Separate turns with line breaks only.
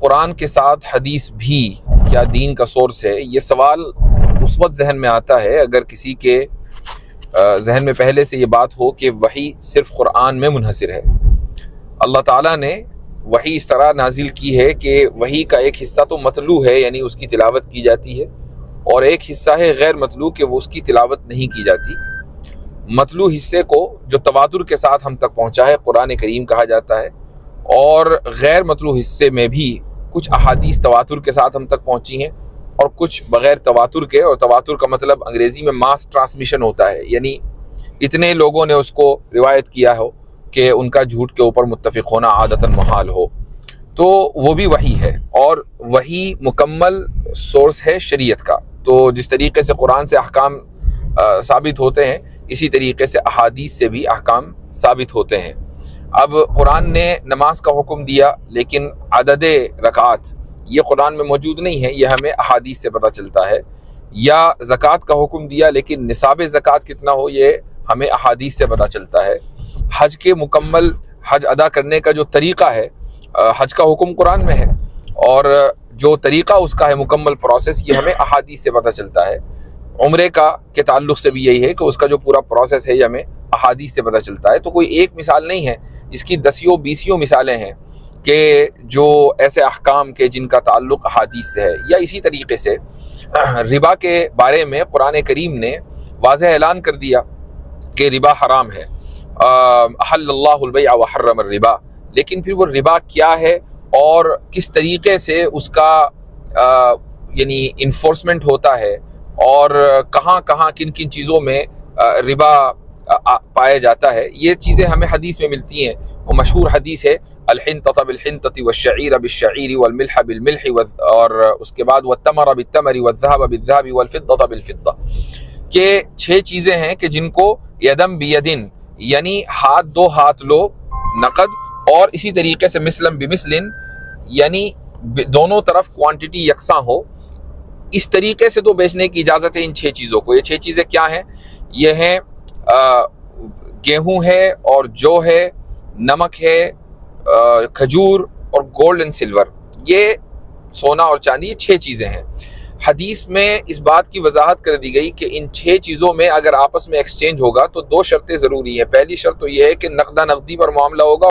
قرآن کے ساتھ حدیث بھی کیا دین کا سورس ہے؟ یہ سوال اس وقت ذہن میں آتا ہے اگر کسی کے ذہن میں پہلے سے یہ بات ہو کہ وحی صرف قرآن میں منحصر ہے۔ اللہ تعالیٰ نے وحی اس طرح نازل کی ہے کہ وحی کا ایک حصہ تو متلو ہے، یعنی اس کی تلاوت کی جاتی ہے، اور ایک حصہ ہے غیر متلو کہ وہ اس کی تلاوت نہیں کی جاتی۔ متلو حصے کو جو تواتر کے ساتھ ہم تک پہنچا ہے قرآن کریم کہا جاتا ہے، اور غیر متلو حصے میں بھی کچھ احادیث تواتر کے ساتھ ہم تک پہنچی ہیں اور کچھ بغیر تواتر کے، اور تواتر کا مطلب انگریزی میں ماس ٹرانسمیشن ہوتا ہے، یعنی اتنے لوگوں نے اس کو روایت کیا ہو کہ ان کا جھوٹ کے اوپر متفق ہونا عادتاً محال ہو، تو وہ بھی وحی ہے۔ اور وحی مکمل سورس ہے شریعت کا، تو جس طریقے سے قرآن سے احکام ثابت ہوتے ہیں اسی طریقے سے احادیث سے بھی احکام ثابت ہوتے ہیں۔ اب قرآن نے نماز کا حکم دیا لیکن عدد رکعات یہ قرآن میں موجود نہیں ہے، یہ ہمیں احادیث سے پتہ چلتا ہے، یا زکوٰۃ کا حکم دیا لیکن نصاب زکوٰۃ کتنا ہو یہ ہمیں احادیث سے پتہ چلتا ہے۔ حج کے مکمل حج ادا کرنے کا جو طریقہ ہے، حج کا حکم قرآن میں ہے، اور جو طریقہ اس کا ہے مکمل پروسیس یہ ہمیں احادیث سے پتہ چلتا ہے۔ عمرے کا کے تعلق سے بھی یہی ہے کہ اس کا جو پورا پروسیس ہے یہ ہمیں احادیث سے پتہ چلتا ہے۔ تو کوئی ایک مثال نہیں ہے، اس کی دسیوں بیسیوں مثالیں ہیں کہ جو ایسے احکام کے جن کا تعلق احادیث سے ہے۔ یا اسی طریقے سے ربا کے بارے میں قرآن کریم نے واضح اعلان کر دیا کہ ربا حرام ہے، احل اللہ البیع وحرم الربا، لیکن پھر وہ ربا کیا ہے اور کس طریقے سے اس کا یعنی انفورسمنٹ ہوتا ہے، اور کہاں کہاں کن کن چیزوں میں ربا پایا جاتا ہے، یہ چیزیں ہمیں حدیث میں ملتی ہیں۔ وہ مشہور حدیث ہے الحنطۃ بالحنطۃ والشعیر بالشعیر والملح بالملح، اور اس کے بعد والتمر بالتمر والذهب بالذهب والفضة بالفضة، کہ 6 چیزیں ہیں کہ جن کو یدم بیدن یعنی ہاتھ دو ہاتھ لو نقد، اور اسی طریقے سے مثلاً بمثلن یعنی دونوں طرف کوانٹٹی یکساں ہو، اس طریقے سے تو بیچنے کی اجازت ہے ان 6 چیزوں کو۔ یہ 6 چیزیں کیا ہیں؟ یہ ہیں گیہوں ہے اور جو ہے، نمک ہے، کھجور اور گولڈ اینڈ سلور، یہ سونا اور چاندی، یہ 6 چیزیں ہیں۔ حدیث میں اس بات کی وضاحت کر دی گئی کہ ان 6 چیزوں میں اگر آپس میں ایکسچینج ہوگا تو 2 شرطیں ضروری ہیں۔ پہلی شرط تو یہ ہے کہ نقدہ نقدی پر معاملہ ہوگا،